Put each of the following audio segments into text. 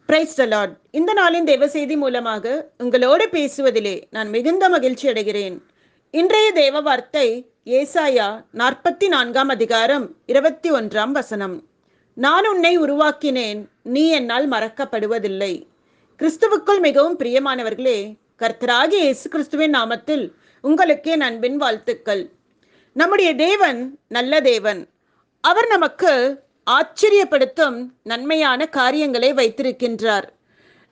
Praise the Lord. இந்த நாளின் தேவ செய்தி மூலமாக உங்களோடு பேசுவதிலே நான் மிகுந்த மகிழ்ச்சி அடைகிறேன். இன்றைய தேவ வார்த்தை ஏசாயா 44 அதிகாரம் 21 நான் உன்னை உருவாக்கினேன், நீ என்னால் மறக்கப்படுவதில்லை. கிறிஸ்துவுக்குள் மிகவும் பிரியமானவர்களே, கர்த்தராகிய இயேசு கிறிஸ்துவின் நாமத்தில் உங்களுக்கு என் அன்பின் வாழ்த்துக்கள். நம்முடைய தேவன் நல்ல தேவன். அவர் நமக்கு ஆச்சரியப்படுத்தும் நன்மையான காரியங்களை வைத்திருக்கின்றார்.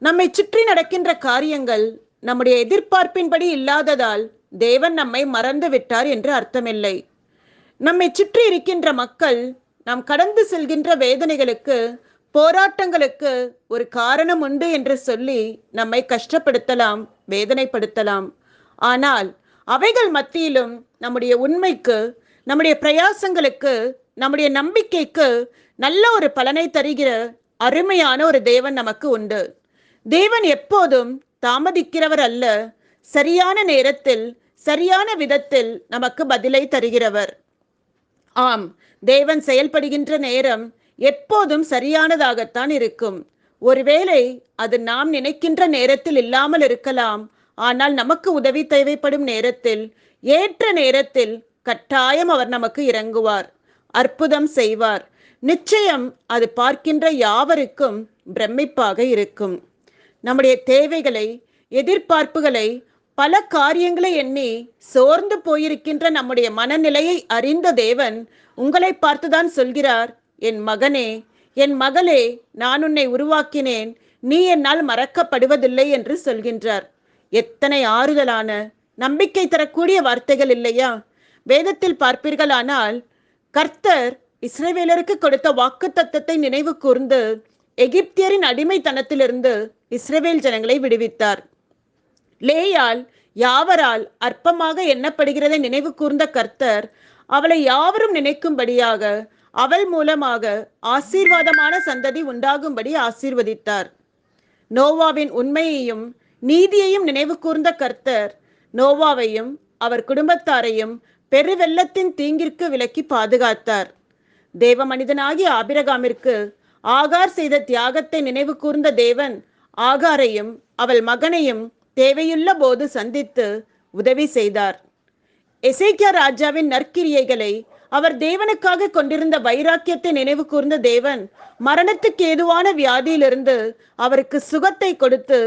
நம்மை சுற்றி நடக்கின்ற காரியங்கள் நம்முடைய எதிர்பார்ப்பின்படி இல்லாததால் தேவன் நம்மை மறந்து விட்டார் என்று அர்த்தமில்லை. நம்மை சுற்றி இருக்கின்ற மக்கள் நாம் கடந்து செல்கின்ற வேதனைகளுக்கு, போராட்டங்களுக்கு ஒரு காரணம் உண்டு என்று சொல்லி நம்மை கஷ்டப்படுத்தலாம், வேதனைப்படுத்தலாம். ஆனால் அவைகள் மத்தியிலும் நம்முடைய உண்மைக்கு, நம்முடைய பிரயாசங்களுக்கு, நம்முடைய நம்பிக்கைக்கு நல்ல ஒரு பலனை தருகிற அருமையான ஒரு தேவன் நமக்கு உண்டு. தேவன் எப்போதும் தாமதிக்கிறவர் அல்ல, சரியான நேரத்தில் சரியான விதத்தில் நமக்கு பதிலை தருகிறவர். ஆம், தேவன் செயல்படுகின்ற நேரம் எப்போதும் சரியானதாகத்தான் இருக்கும். ஒருவேளை அது நாம் நினைக்கின்ற நேரத்தில் இல்லாமல் இருக்கலாம். ஆனால் நமக்கு உதவி தேவைப்படும் நேரத்தில், ஏற்ற நேரத்தில் கட்டாயம் அவர் நமக்கு இறங்குவார், அற்புதம் செய்வார். நிச்சயம் அது பார்க்கின்ற யாவருக்கும் பிரமிப்பாக இருக்கும். நம்முடைய தேவைகளை, எதிர்பார்ப்புகளை, பல காரியங்களை எண்ணி சோர்ந்து போயிருக்கின்ற நம்முடைய மனநிலையை அறிந்த தேவன் உங்களை பார்த்துதான் சொல்கிறார், என் மகனே, என் மகளே, நான் உன்னை உருவாக்கினேன், நீ என்னால் மறக்கப்படுவதில்லை என்று சொல்கின்றார். எத்தனை ஆறுதலான, நம்பிக்கை தரக்கூடிய வார்த்தைகள் இல்லையா? வேதத்தில் பார்ப்பீர்களானால் கர்த்தர் இஸ்ரவேலருக்கு கொடுத்த வாக்கு தத்தத்தை நினைவு கூர்ந்து எகிப்தியரின் அடிமைத்தனத்திலிருந்து இஸ்ரவேல் ஜனங்களை விடுவித்தார். லேயால் யாவரால் அற்பமாக எண்ணப்படுகிறதை நினைவு கூர்ந்த கர்த்தர் அவளை யாவரும் நினைக்கும்படியாக அவள் மூலமாக ஆசீர்வாதமான சந்ததி உண்டாகும்படி ஆசீர்வதித்தார். நோவாவின் உண்மையையும் நீதியையும் நினைவு கூர்ந்த கர்த்தர் நோவாவையும் அவர் குடும்பத்தாரையும் பெருவெள்ளத்தின் தீங்கிற்கு விலக்கி பாதுகாத்தார். தேவ மனிதனாகிய ஆபிரகாமிற்கு ஆகார் செய்த தியாகத்தை நினைவு கூர்ந்த தேவன் ஆகாரையும் அவள் மகனையும் தேவையுள்ள போது சந்தித்து உதவி செய்தார். எசேக்கியா ராஜாவின் நற்கிரியைகளை, அவர் தேவனுக்காக கொண்டிருந்த வைராக்கியத்தை நினைவு கூர்ந்த தேவன் மரணத்துக்கு ஏதுவான வியாதியிலிருந்து அவருக்கு சுகத்தை கொடுத்து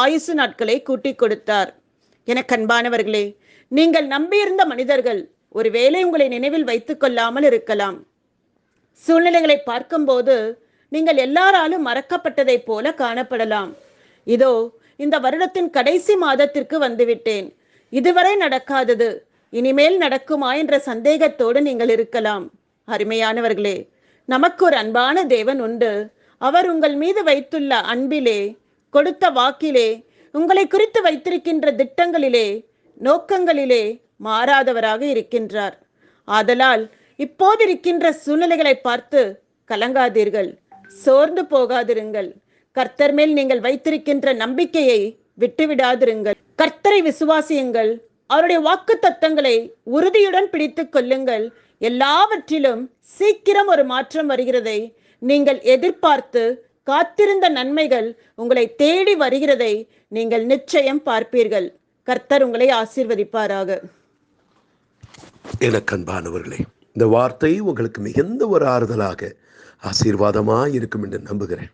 ஆயுசு நாட்களை கூட்டிக் கொடுத்தார். எனக்கு அன்பானவர்களே, நீங்கள் நம்பியிருந்த மனிதர்கள் ஒருவேளை உங்களை நினைவில் வைத்துக் கொள்ளாமல் இருக்கலாம். சூழ்நிலைகளை பார்க்கும்போது நீங்கள் எல்லாராலும் மறக்கப்பட்டதை போல காணப்படலாம். இதோ இந்த வருடத்தின் கடைசி மாதத்திற்கு வந்துவிட்டேன், இதுவரை நடக்காதது இனிமேல் நடக்குமா என்ற சந்தேகத்தோடு நீங்கள் இருக்கலாம். அருமையானவர்களே, நமக்கு ஒரு அன்பான தேவன் உண்டு. அவர் உங்கள் மீது வைத்துள்ள அன்பிலே, கொடுத்த வாக்கிலே, உங்களை குறித்து வைத்திருக்கின்ற திட்டங்களிலே, நோக்கங்களிலே மாறாதவராக இருக்கின்றார். ஆதலால் இப்போது இருக்கின்ற சூழ்நிலைகளை பார்த்து கலங்காதீர்கள், சோர்ந்து போகாதிருங்கள். கர்த்தர் மேல் நீங்கள் வைத்திருக்கின்ற நம்பிக்கையை விட்டுவிடாதிருங்கள். கர்த்தரை விசுவாசியுங்கள், அவருடைய வாக்கு தத்தங்களை உறுதியுடன் பிடித்துக் கொள்ளுங்கள். எல்லாவற்றிலும் சீக்கிரம் ஒரு மாற்றம் வருகிறதை நீங்கள் எதிர்பார்த்து காத்திருந்த நன்மைகள் உங்களை தேடி வருகிறதை நீங்கள் நிச்சயம் பார்ப்பீர்கள். கர்த்தர் உங்களை ஆசீர்வதிப்பாராக. எனக்கு அன்பானவர்களே, இந்த வார்த்தை உங்களுக்கு மிகுந்த ஒரு ஆறுதலாக, ஆசீர்வாதமாக இருக்கும் என்று நம்புகிறேன்.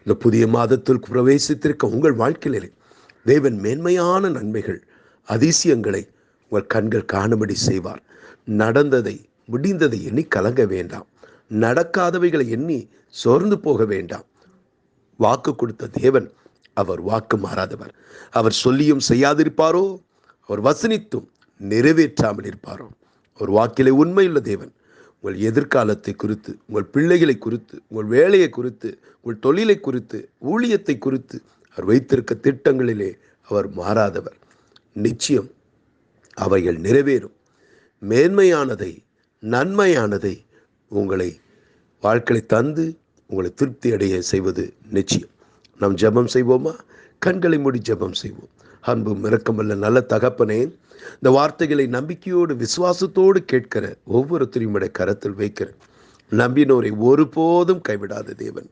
இந்த புதிய மாதத்தில் பிரவேசித்திருக்க உங்கள் வாழ்க்கையிலே தேவன் மேன்மையான நன்மைகள், அதிசயங்களை உங்கள் கண்கள் காணும்படி செய்வார். நடந்ததை, முடிந்ததை எண்ணி கலங்க வேண்டாம். நடக்காதவைகளை எண்ணி சோர்ந்து போக வேண்டாம். வாக்கு கொடுத்த தேவன் அவர் வாக்கு மாறாதவர். அவர் சொல்லியும் செய்யாதிருப்பாரோ? அவர் வசனித்தும் நிறைவேற்றாமல் இருப்பாரோ? ஒரு வாக்கிலே உண்மையுள்ள தேவன் உங்கள் எதிர்காலத்தை குறித்து, உங்கள் பிள்ளைகளை குறித்து, உங்கள் வேலையை குறித்து, உங்கள் தொழிலை குறித்து, ஊழியத்தை குறித்து அவர் வைத்திருக்க திட்டங்களிலே அவர் மாறாதவர். நிச்சயம் அவைகள் நிறைவேறும். மேன்மையானதை, நன்மையானதை உங்களை வாழ்க்கையை தந்து உங்களை திருப்தி அடைய செய்வது நிச்சயம். நாம் ஜெபம் செய்வோமா? கண்களை மூடி ஜெபம் செய்வோம். அன்பும் இரக்கமல்ல நல்ல தகப்பனே, இந்த வார்த்தைகளை நம்பிக்கையோடு விசுவாசத்தோடு கேட்கிற ஒவ்வொருத்தரையும் கரத்தில் வைக்கிறேன். நம்பினோரை ஒருபோதும் கைவிடாத தேவன்.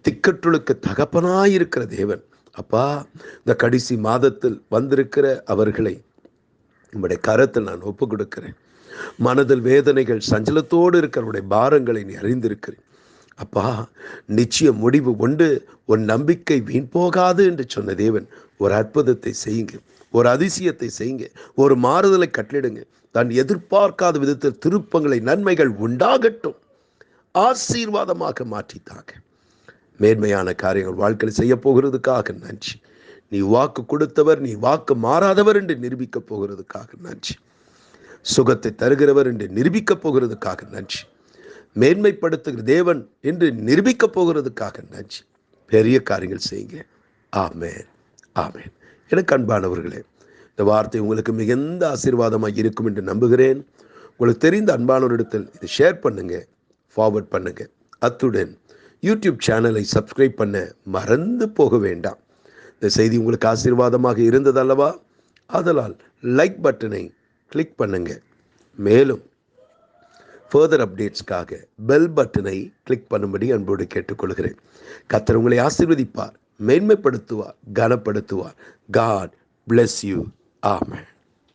திக்கற்றுளுக்கு தகப்பனாயிருக்கிற தேவன். அப்பா, இந்த கடைசி மாதத்தில் வந்திருக்கிற அவர்களை உம்முடைய கரத்தில் நான் ஒப்பு கொடுக்கிறேன். மனதில் வேதனைகள் சஞ்சலத்தோடு இருக்கிறவருடைய பாரங்களை நீ அறிந்திருக்கிறேன். அப்பா, நிச்சய முடிவு உண்டு, உன் நம்பிக்கை வீண் போகாது என்று சொன்ன தேவன், ஒரு அற்புதத்தை செய்யுங்க, ஒரு அதிசயத்தை செய்யுங்க, ஒரு மாறுதலை கட்டளிடுங்க. தான் எதிர்பார்க்காத விதத்தில் திருப்பங்களை, நன்மைகள் உண்டாகட்டும். ஆசீர்வாதமாக மாற்றித்தாங்க. மேன்மையான காரியங்கள் வாழ்க்கையில் செய்ய போகிறதுக்காக நன்றி. நீ வாக்கு கொடுத்தவர், நீ வாக்கு மாறாதவர் என்று நிரூபிக்கப் போகிறதுக்காக நன்றி. சுகத்தை தருகிறவர் என்று நிரூபிக்கப் போகிறதுக்காக நன்றி. மேன்மைப்படுத்துகிற தேவன் என்று நிரூபிக்கப் போகிறதுக்காக நன்றி. பெரிய காரியங்கள் செய்யுங்க. ஆமென், ஆமென். எனக்கு அன்பானவர்களே, இந்த வார்த்தை உங்களுக்கு மிகுந்த ஆசீர்வாதமாக இருக்கும் என்று நம்புகிறேன். உங்களுக்கு தெரிந்த அன்பானவரிடத்தில் இதை ஷேர் பண்ணுங்க, ஃபார்வர்ட் பண்ணுங்க. அத்துடன் யூடியூப் சேனலை சப்ஸ்கிரைப் பண்ண மறந்து போக வேண்டாம். இந்த செய்தி உங்களுக்கு ஆசீர்வாதமாக இருந்தது அல்லவா? ஆதலால் லைக் பட்டனை கிளிக் பண்ணுங்க. மேலும் ஃபர்தர் அப்டேட்ஸ்க்காக பெல் பட்டனை கிளிக் பண்ணும்படி அன்போடு கேட்டுக்கொள்கிறேன். கர்த்தர் உங்களை ஆசீர்வதிப்பார், மேன்மைப்படுத்துவார், கனப்படுத்துவார். God bless you. Amen.